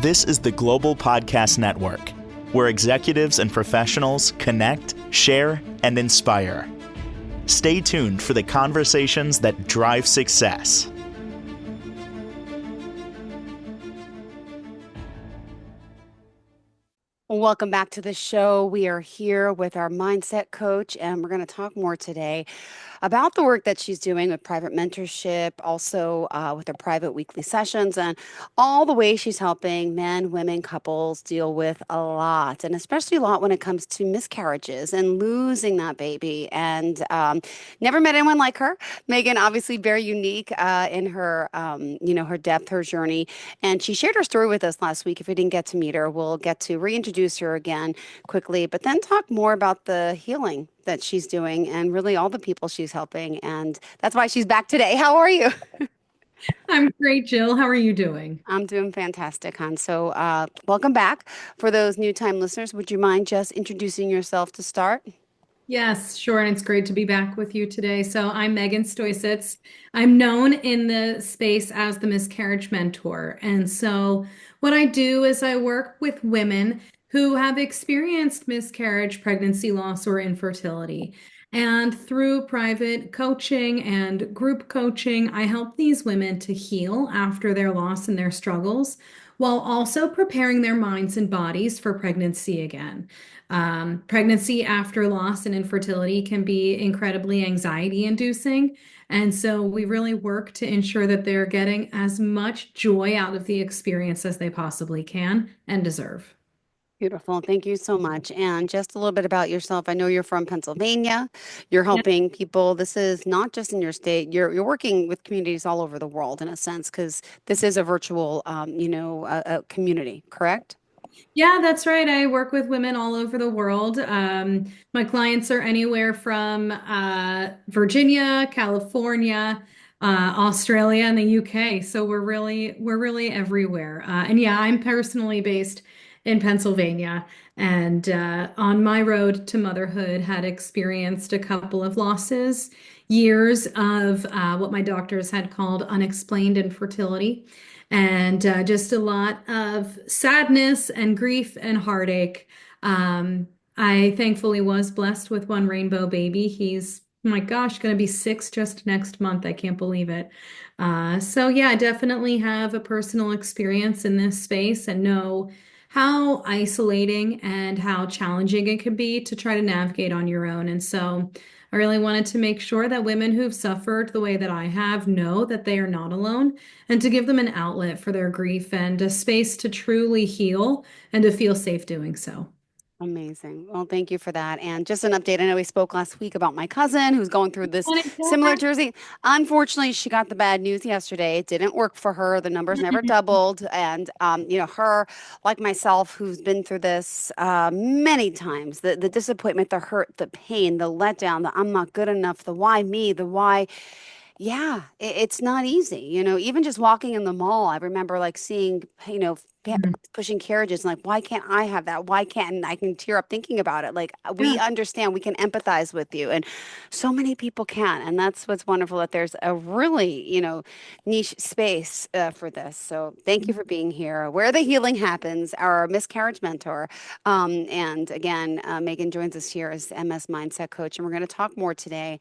This is the Global Podcast Network, where executives and professionals connect, share, and inspire. Stay tuned for the conversations that drive success. Welcome back to the show. We are here with our mindset coach, and we're going to talk more today about the work that she's doing with private mentorship, also with her private weekly sessions, and all the ways she's helping men, women, couples deal with a lot, and especially a lot when it comes to miscarriages and losing that baby. And never met anyone like her. Megan, obviously very unique in her, her depth, her journey, and she shared her story with us last week. If we didn't get to meet her, we'll get to reintroduce her again quickly, but then talk more about the healing that she's doing and really all the people she's helping. And that's why she's back today. How are you? I'm great, Jill. How are you doing? I'm doing fantastic, hon. So, welcome back. For those new time listeners, would you mind just introducing yourself to start? Yes, sure. And it's great to be back with you today. So I'm Megan Stoisits. I'm known in the space as the miscarriage mentor. And so what I do is I work with women who have experienced miscarriage, pregnancy loss, or infertility. And through private coaching and group coaching, I help these women to heal after their loss and their struggles, while also preparing their minds and bodies for pregnancy again. Pregnancy after loss and infertility can be incredibly anxiety inducing. And so we really work to ensure that they're getting as much joy out of the experience as they possibly can and deserve. Beautiful. Thank you so much. And just a little bit about yourself. I know you're from Pennsylvania. You're helping people. This is not just in your state. You're working with communities all over the world in a sense, because this is a virtual, a community, correct? Yeah, that's right. I work with women all over the world. My clients are anywhere from Virginia, California, Australia, and the UK. So we're really everywhere. And yeah, I'm personally based in Pennsylvania, and on my road to motherhood, had experienced a couple of losses, years of what my doctors had called unexplained infertility and just a lot of sadness and grief and heartache. Um, I thankfully was blessed with one rainbow baby. He's, my gosh, going to be 6 just next month. I can't believe it. So yeah, I definitely have a personal experience in this space and know how isolating and how challenging it can be to try to navigate on your own. And so I really wanted to make sure that women who've suffered the way that I have know that they are not alone and to give them an outlet for their grief and a space to truly heal and to feel safe doing so. Amazing. Well, thank you for that. And just an update. I know we spoke last week about my cousin who's going through this similar Jersey. Unfortunately, she got the bad news yesterday. It didn't work for her. The numbers never doubled. And, her, like myself, who's been through this many times, the disappointment, the hurt, the pain, the letdown, the I'm not good enough, the why me, the why. Yeah, it's not easy. Even just walking in the mall, I remember like seeing, pushing carriages and like, why can't I have that? Why can't, and I can tear up thinking about it. Like, we Yeah. understand, we can empathize with you. And so many people can. And that's what's wonderful that there's a really, niche space for this. So thank you for being here. Where the healing happens, our miscarriage mentor. And again, Megan joins us here as MS Mindset Coach. And we're going to talk more today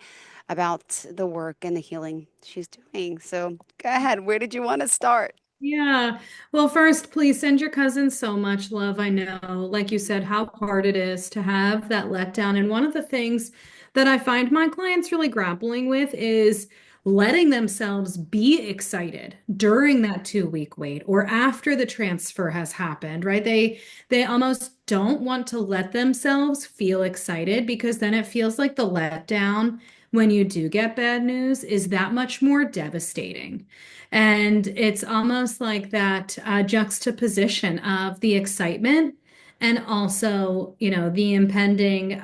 about the work and the healing she's doing. So go ahead. Where did you want to start? Yeah. Well, first, please send your cousin so much love. I know, like you said, how hard it is to have that letdown. And one of the things that I find my clients really grappling with is letting themselves be excited during that 2 week wait or after the transfer has happened, right? They almost don't want to let themselves feel excited because then it feels like the letdown when you do get bad news is that much more devastating. And it's almost like that juxtaposition of the excitement and also, the impending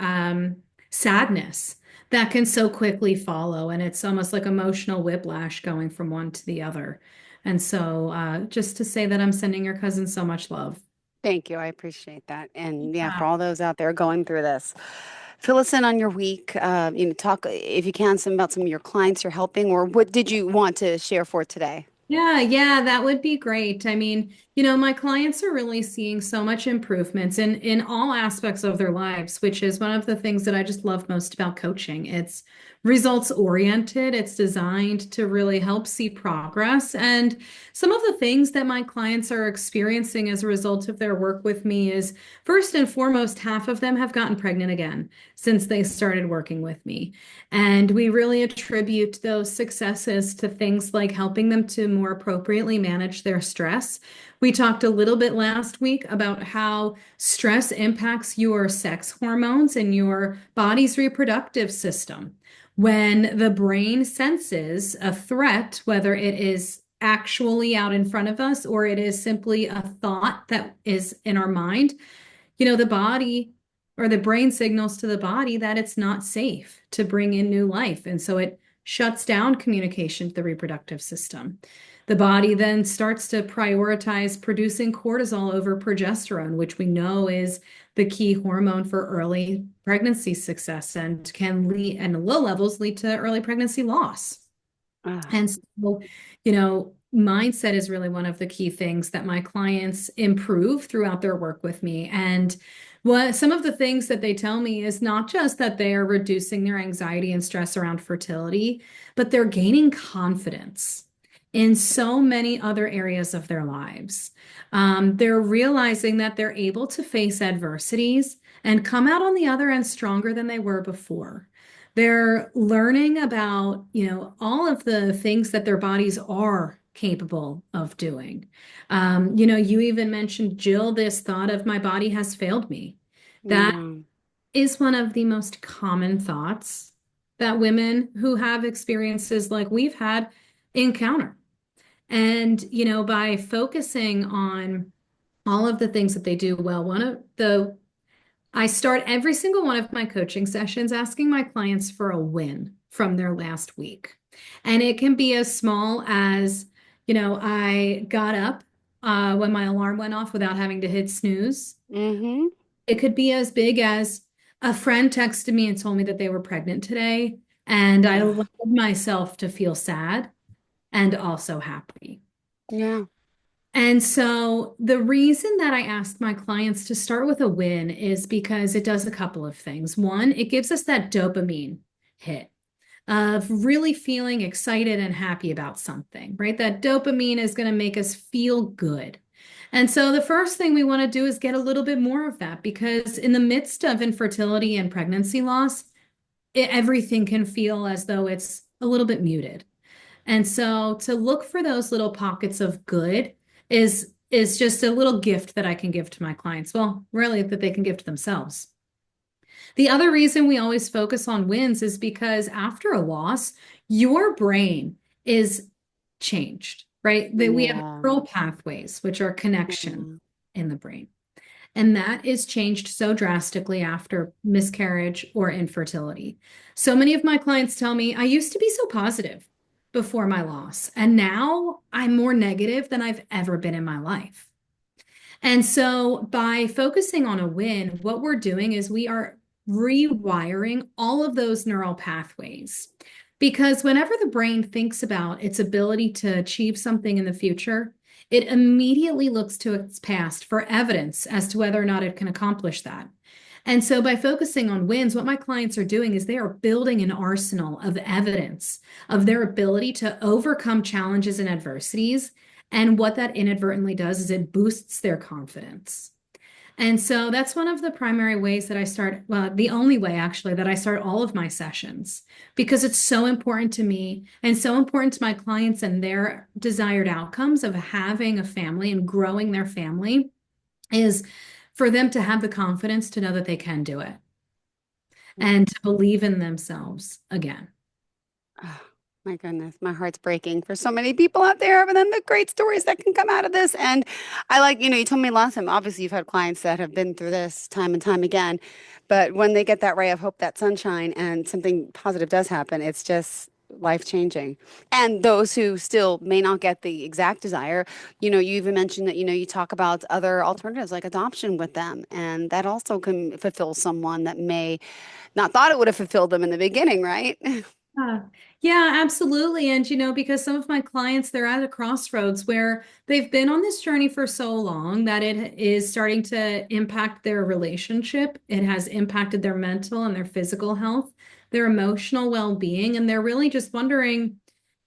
sadness that can so quickly follow. And it's almost like emotional whiplash going from one to the other. And so just to say that I'm sending your cousin so much love. Thank you. I appreciate that. And yeah, for Yeah. all those out there going through this, fill us in on your week. Talk if you can some about some of your clients you're helping, or what did you want to share for today? Yeah, that would be great. I mean, my clients are really seeing so much improvements in all aspects of their lives, which is one of the things that I just love most about coaching. It's results oriented. It's designed to really help see progress. And some of the things that my clients are experiencing as a result of their work with me is first and foremost, half of them have gotten pregnant again since they started working with me. And we really attribute those successes to things like helping them to more appropriately manage their stress. We talked a little bit last week about how stress impacts your sex hormones and your body's reproductive system. When the brain senses a threat, whether it is actually out in front of us or it is simply a thought that is in our mind, the body or the brain signals to the body that it's not safe to bring in new life. And so it shuts down communication to the reproductive system. The body then starts to prioritize producing cortisol over progesterone, which we know is the key hormone for early pregnancy success and can lead, and low levels lead to early pregnancy loss. Ah, And so, mindset is really one of the key things that my clients improve throughout their work with me. And what some of the things that they tell me is not just that they are reducing their anxiety and stress around fertility, but they're gaining confidence in so many other areas of their lives. They're realizing that they're able to face adversities and come out on the other end stronger than they were before. They're learning about, all of the things that their bodies are capable of doing. You even mentioned, Jill, this thought of my body has failed me. That yeah. is one of the most common thoughts that women who have experiences like we've had encounter. And, by focusing on all of the things that they do well, I start every single one of my coaching sessions asking my clients for a win from their last week. And it can be as small as, I got up when my alarm went off without having to hit snooze. Mm-hmm. It could be as big as a friend texted me and told me that they were pregnant today. And I allowed myself to feel sad and also happy. Yeah. And so the reason that I ask my clients to start with a win is because it does a couple of things. One, it gives us that dopamine hit of really feeling excited and happy about something, right? That dopamine is going to make us feel good. And so the first thing we want to do is get a little bit more of that because in the midst of infertility and pregnancy loss, everything can feel as though it's a little bit muted. And so to look for those little pockets of good is just a little gift that I can give to my clients. Well, really that they can give to themselves. The other reason we always focus on wins is because after a loss, your brain is changed, right? That we have Yeah. neural pathways, which are connections Yeah. in the brain. And that is changed so drastically after miscarriage or infertility. So many of my clients tell me, I used to be so positive before my loss, and now I'm more negative than I've ever been in my life. And so by focusing on a win, what we're doing is we are rewiring all of those neural pathways. Because whenever the brain thinks about its ability to achieve something in the future, it immediately looks to its past for evidence as to whether or not it can accomplish that. And so by focusing on wins, what my clients are doing is they are building an arsenal of evidence of their ability to overcome challenges and adversities. And what that inadvertently does is it boosts their confidence. And so that's one of the primary ways that I start, well, the only way actually that I start all of my sessions, because it's so important to me and so important to my clients and their desired outcomes of having a family and growing their family is for them to have the confidence to know that they can do it and to believe in themselves again. Oh, my goodness, my heart's breaking for so many people out there, but then the great stories that can come out of this. And I like, you told me last time, obviously you've had clients that have been through this time and time again, but when they get that ray of hope, that sunshine, and something positive does happen, it's just life changing. And those who still may not get the exact desire, you even mentioned that, you talk about other alternatives like adoption with them. And that also can fulfill someone that may not thought it would have fulfilled them in the beginning, right? Yeah, yeah, absolutely. And because some of my clients, they're at a crossroads where they've been on this journey for so long that it is starting to impact their relationship. It has impacted their mental and their physical health, their emotional well-being, and they're really just wondering,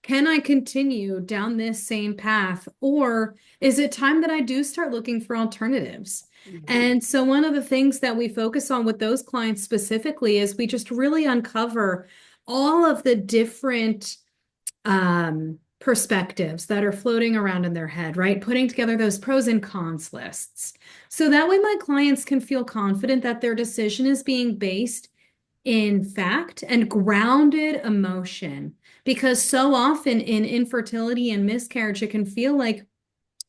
can I continue down this same path, or is it time that I do start looking for alternatives? Mhm. And so one of the things that we focus on with those clients specifically is we just really uncover all of the different perspectives that are floating around in their head, right? Putting together those pros and cons lists. So that way, my clients can feel confident that their decision is being based in fact and grounded emotion. Because so often in infertility and miscarriage, it can feel like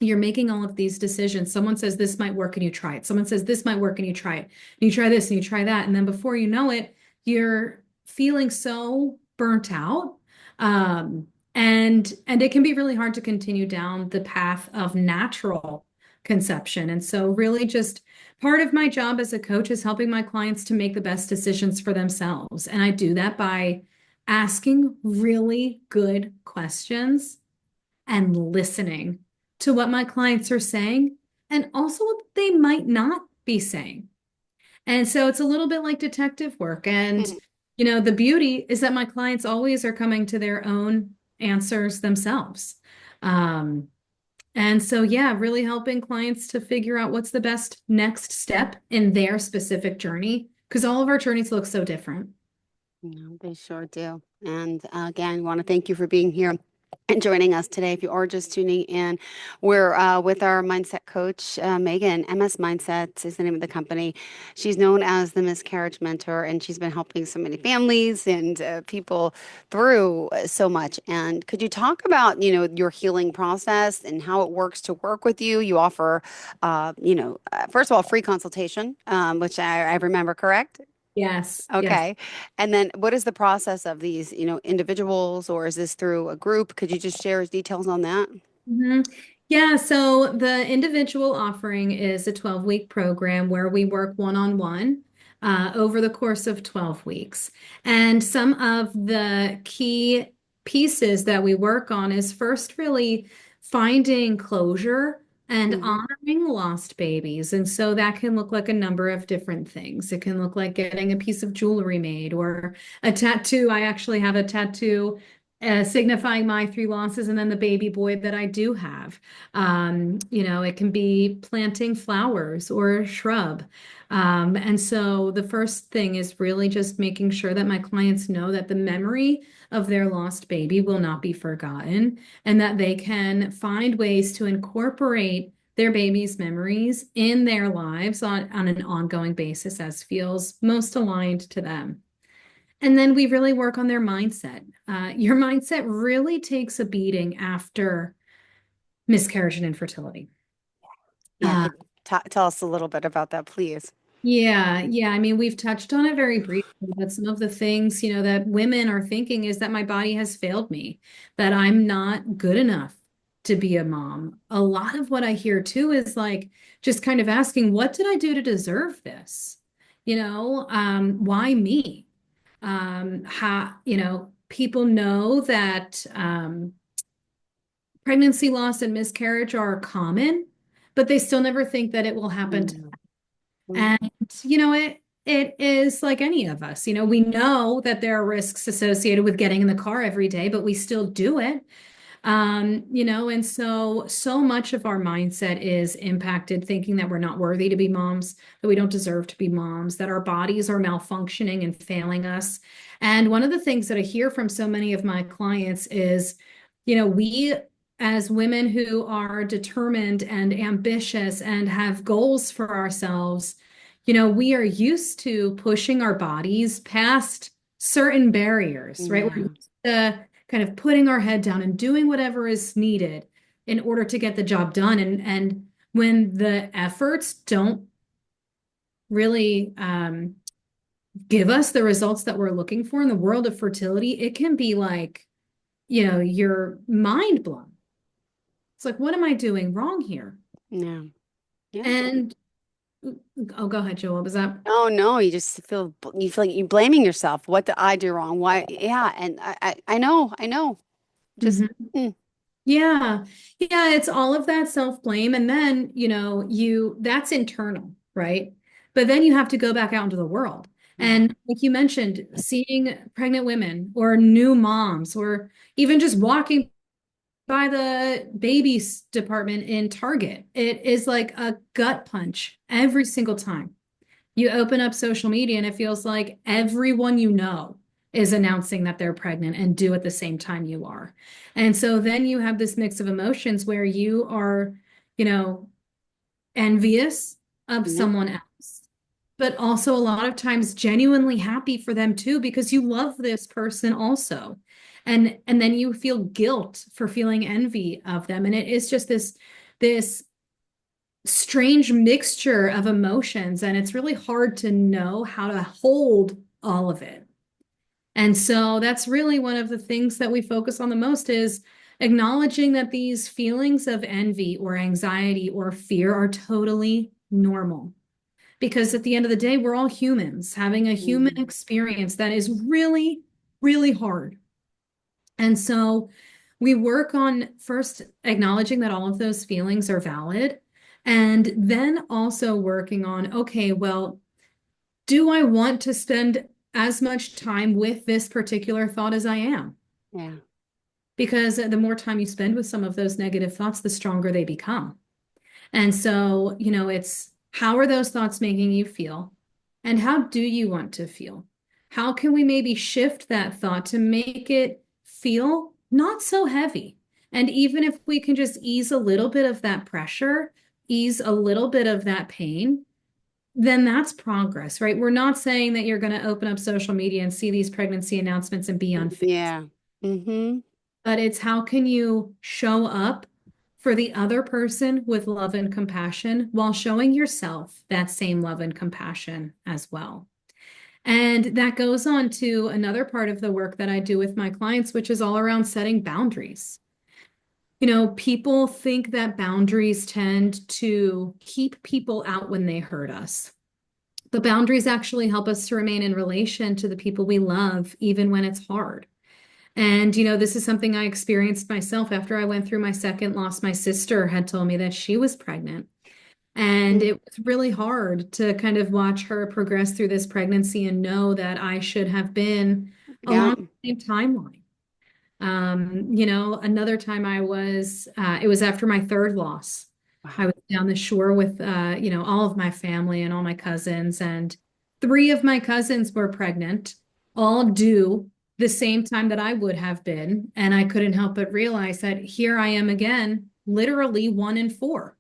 you're making all of these decisions. Someone says this might work and you try it. Someone says this might work and you try it. And you try this and you try that. And then before you know it, you're feeling so burnt out. Um, and it can be really hard to continue down the path of natural conception. And so really just part of my job as a coach is helping my clients to make the best decisions for themselves. And I do that by asking really good questions and listening to what my clients are saying and also what they might not be saying. And so it's a little bit like detective work. And, Mhm. the beauty is that my clients always are coming to their own answers themselves. Um, and so, yeah, really helping clients to figure out what's the best next step in their specific journey, because all of our journeys look so different. No, they sure do. And again, want to thank you for being here and joining us today. If you are just tuning in, we're with our mindset coach, Megan. MS Mindset is the name of the company. She's known as the miscarriage mentor, and she's been helping so many families and people through so much. And could you talk about, your healing process and how it works to work with you? You offer, first of all, free consultation, which I remember, correct? Yes, yes. Okay. And then what is the process of these, individuals, or is this through a group? Could you just share details on that? Mhm. Yeah, so the individual offering is a 12-week program where we work one-on-one over the course of 12 weeks. And some of the key pieces that we work on is first really finding closure and Hmm. honoring lost babies. And so that can look like a number of different things. It can look like getting a piece of jewelry made or a tattoo. I actually have a tattoo signifying my three losses and then the baby boy that I do have. It can be planting flowers or a shrub. And so the first thing is really just making sure that my clients know that the memory of their lost baby will not be forgotten and that they can find ways to incorporate their baby's memories in their lives on an ongoing basis as feels most aligned to them. And then we really work on their mindset. Your mindset really takes a beating after miscarriage and infertility. Yeah. Uh, Could tell us a little bit about that, please? yeah, yeah. I mean, we've touched on it very briefly, but some of the things, that women are thinking is that my body has failed me, that I'm not good enough to be a mom. A lot of what I hear too is like just kind of asking, what did I do to deserve this? Why me? How, people know that pregnancy loss and miscarriage are common, but they still never think that it will happen to Mm. them. And, it is like any of us. We know that there are risks associated with getting in the car every day, but we still do it. And so much of our mindset is impacted thinking that we're not worthy to be moms, that we don't deserve to be moms, that our bodies are malfunctioning and failing us. And one of the things that I hear from so many of my clients is, we as women who are determined and ambitious and have goals for ourselves, we are used to pushing our bodies past certain barriers, right? We're Yeah. used to kind of putting our head down and doing whatever is needed in order to get the job done. And when the efforts don't really give us the results that we're looking for in the world of fertility, it can be like, you're mind blown. It's like, what am I doing wrong here? Yeah. Yeah. And Oh, go ahead, Joel. What was that? Oh no, you feel like you're blaming yourself. What did I do wrong? Why? Yeah, and I know. Just mm, Yeah. Yeah, it's all of that self-blame. And then, that's internal, right? But then you have to go back out into the world. yeah, And like you mentioned, seeing pregnant women or new moms or even just walking by the babies department in Target, it is like a gut punch every single time. You open up social media and it feels like everyone you know is announcing that they're pregnant and due at the same time you are. And so then you have this mix of emotions where you are, you know, envious of yeah, someone else, but also a lot of times genuinely happy for them too, because you love this person also. And then you feel guilt for feeling envy of them. And it is just this strange mixture of emotions, and it's really hard to know how to hold all of it. And so that's really one of the things that we focus on the most is acknowledging that these feelings of envy or anxiety or fear are totally normal. Because at the end of the day, we're all humans having a human mm, experience that is really, really hard. And so we work on first acknowledging that all of those feelings are valid, and then also working on, okay, well, do I want to spend as much time with this particular thought as I am? yeah, Because the more time you spend with some of those negative thoughts, the stronger they become. And so, it's how are those thoughts making you feel? And how do you want to feel? How can we maybe shift that thought to make it feel not so heavy? And even if we can just ease a little bit of that pressure, ease a little bit of that pain, then that's progress, right? We're not saying that you're going to open up social media and see these pregnancy announcements and be unfazed, yeah. Mm-hmm. but it's how can you show up for the other person with love and compassion while showing yourself that same love and compassion as well. And that goes on to another part of the work that I do with my clients, which is all around setting boundaries. People think that boundaries tend to keep people out when they hurt us. But boundaries actually help us to remain in relation to the people we love, even when it's hard. And, this is something I experienced myself after I went through my second loss. My sister had told me that she was pregnant. And Mm, it was really hard to kind of watch her progress through this pregnancy and know that I should have been yeah. along the same timeline. Another time it was after my third loss. I Wow. was down the shore with, all of my family and all my cousins, and three of my cousins were pregnant, all due the same time that I would have been. And I couldn't help but realize that here I am again, literally one in four.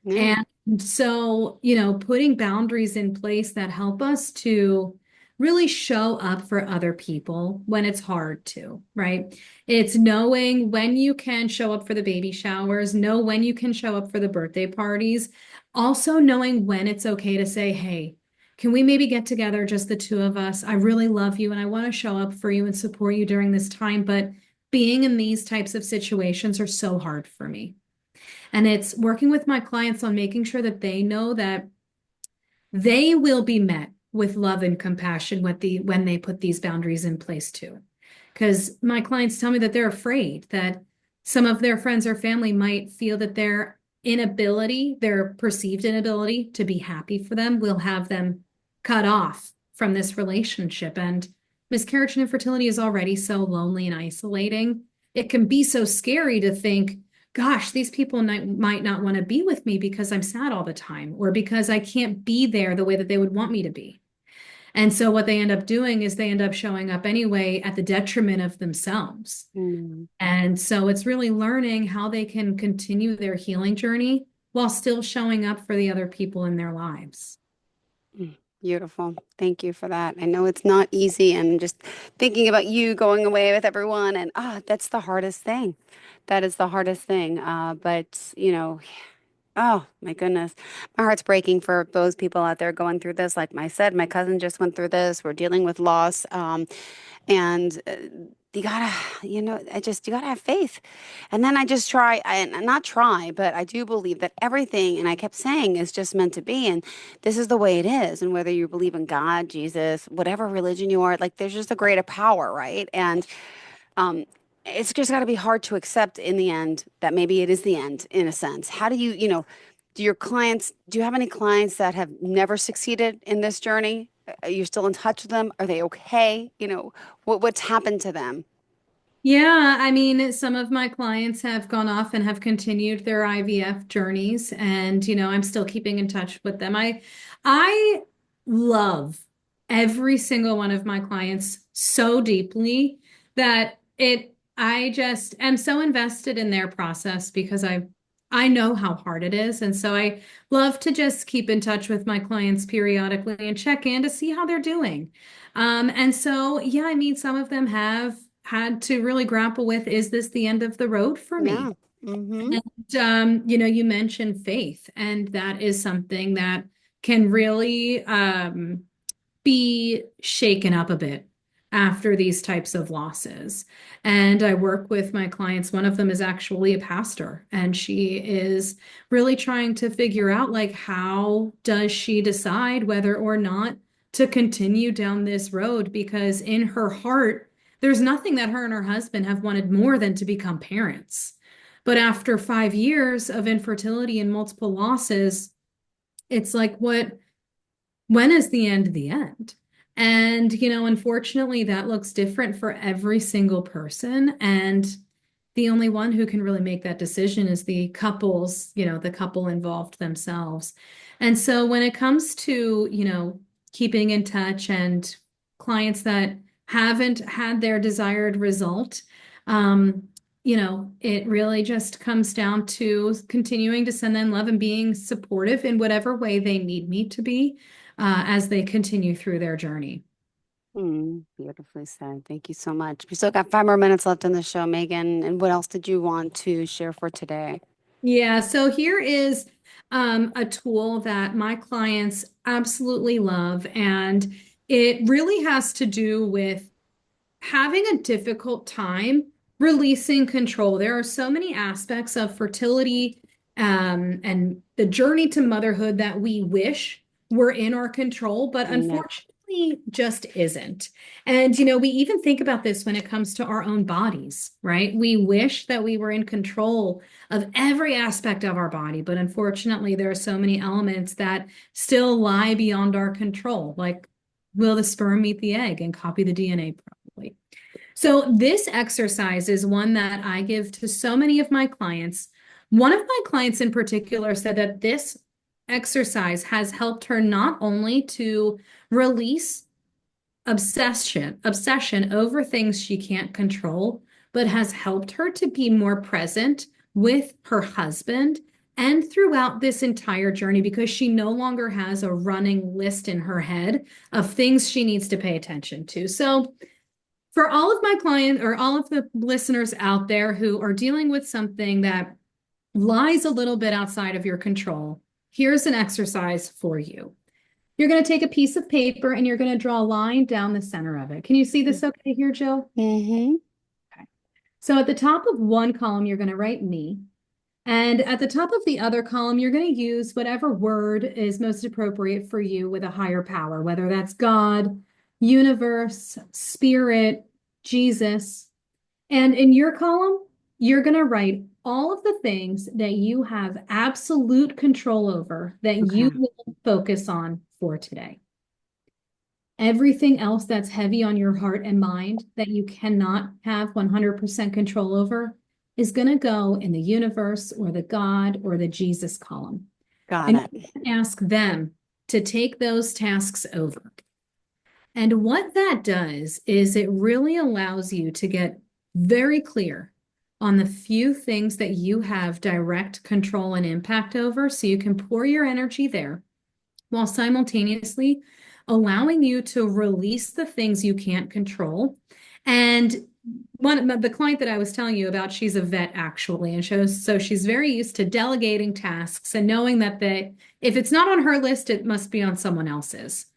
Yeah. And so, putting boundaries in place that help us to really show up for other people when it's hard to, right? It's knowing when you can show up for the baby showers, know when you can show up for the birthday parties, also knowing when it's okay to say, hey, can we maybe get together, just the two of us? I really love you and I want to show up for you and support you during this time, but being in these types of situations are so hard for me. And it's working with my clients on making sure that they know that they will be met with love and compassion when they put these boundaries in place too. Because my clients tell me that they're afraid that some of their friends or family might feel that their perceived inability to be happy for them will have them cut off from this relationship. And miscarriage and infertility is already so lonely and isolating. It can be so scary to think, gosh, these people might not want to be with me because I'm sad all the time or because I can't be there the way that they would want me to be. And so what they end up doing is they end up showing up anyway at the detriment of themselves. Mm, And so it's really learning how they can continue their healing journey while still showing up for the other people in their lives. beautiful. Thank you for that. I know it's not easy, and just thinking about you going away with everyone, and that's the hardest thing. That is the hardest thing. But oh my goodness, my heart's breaking for those people out there going through this. Like I said, my cousin just went through this. We're dealing with loss, and you gotta, you gotta have faith. And then I just try, and not try, but I do believe that everything, and I kept saying, is just meant to be. And this is the way it is. And whether you believe in God, Jesus, whatever religion you are, like there's just a greater power, right? And um, it's just got to be hard to accept in the end that maybe it is the end in a sense. How do you, do you have any clients that have never succeeded in this journey? Are you still in touch with them? Are they okay? What's happened to them? Yeah, I mean, some of my clients have gone off and have continued their IVF journeys, and I'm still keeping in touch with them. I love every single one of my clients so deeply that I just am so invested in their process because I know how hard it is. And so I love to just keep in touch with my clients periodically and check in to see how they're doing. And so, yeah, I mean, some of them have had to really grapple with, is this the end of the road for Yeah. me? Mm-hmm. And, you mentioned faith, and that is something that can really be shaken up a bit after these types of losses. And I work with my clients. One of them is actually a pastor, and she is really trying to figure out, like, how does she decide whether or not to continue down this road? Because in her heart, there's nothing that her and her husband have wanted more than to become parents. But after 5 years of infertility and multiple losses, it's like, when is the end the end? And, unfortunately, that looks different for every single person. And the only one who can really make that decision is the couple involved themselves. And so when it comes to, keeping in touch and clients that haven't had their desired result, um, it really just comes down to continuing to send them love and being supportive in whatever way they need me to be as they continue through their journey. Beautifully said. Thank you so much. We still got 5 more minutes left in the show, Megan. And what else did you want to share for today? Yeah, so here is a tool that my clients absolutely love, and it really has to do with having a difficult time releasing control. There are so many aspects of fertility and the journey to motherhood that we wish were in our control, but Yeah. unfortunately just isn't. And, we even think about this when it comes to our own bodies, right? We wish that we were in control of every aspect of our body, but unfortunately, there are so many elements that still lie beyond our control, like will the sperm meet the egg and copy the DNA properly? So this exercise is one that I give to so many of my clients. One of my clients in particular said that this exercise has helped her not only to release obsession over things she can't control, but has helped her to be more present with her husband and throughout this entire journey, because she no longer has a running list in her head of things she needs to pay attention to. So for all of my clients or all of the listeners out there who are dealing with something that lies a little bit outside of your control, here's an exercise for you. You're going to take a piece of paper and you're going to draw a line down the center of it. Can you see this okay here, Jill? Mm-hmm. Okay. So at the top of one column, you're going to write me. And at the top of the other column, you're going to use whatever word is most appropriate for you with a higher power, whether that's God, universe, spirit, Jesus. And in your column, you're going to write all of the things that you have absolute control over that you Okay. will focus on for today. Everything else that's heavy on your heart and mind that you cannot have 100% control over is going to go in the universe or the God or the Jesus column. Got And it. you can ask them to take those tasks over. And what that does is it really allows you to get very clear on the few things that you have direct control and impact over, so you can pour your energy there while simultaneously allowing you to release the things you can't control. And the client that I was telling you about, she's a vet actually, and so she's very used to delegating tasks and knowing that if it's not on her list, it must be on someone else's.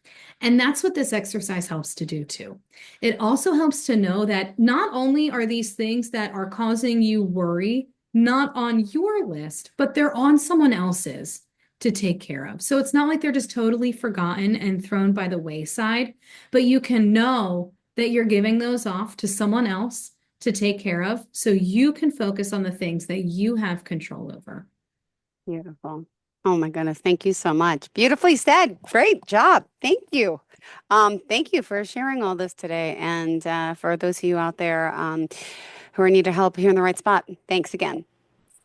And that's what this exercise helps to do too. It also helps to know that not only are these things that are causing you worry not on your list, but they're on someone else's to take care of. So it's not like they're just totally forgotten and thrown by the wayside, but you can know that you're giving those off to someone else to take care of so you can focus on the things that you have control over. Beautiful. Oh my goodness. Thank you so much. Beautifully said. Great job. Thank you. Thank you for sharing all this today. And for those of you out there who are in need of help, you're in the right spot. Thanks again.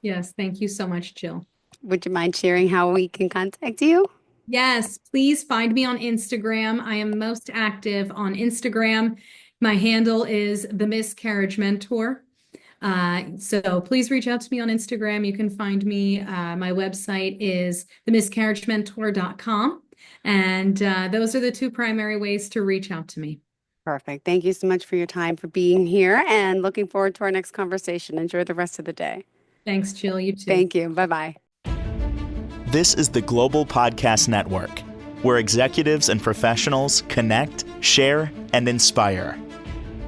Yes, thank you so much, Jill. Would you mind sharing how we can contact you? Yes, please find me on Instagram. I am most active on Instagram. My handle is the Miscarriage Mentor. So please reach out to me on Instagram. You can find me. My website is themiscarriagementor.com. And those are the two primary ways to reach out to me. Perfect. Thank you so much for your time, for being here, and looking forward to our next conversation. Enjoy the rest of the day. Thanks, Jill. You too. Thank you. Bye-bye. This is the Global Podcast Network, where executives and professionals connect, share, and inspire.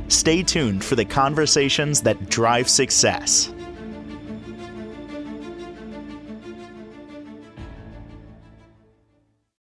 Stay tuned for the conversations that drive success.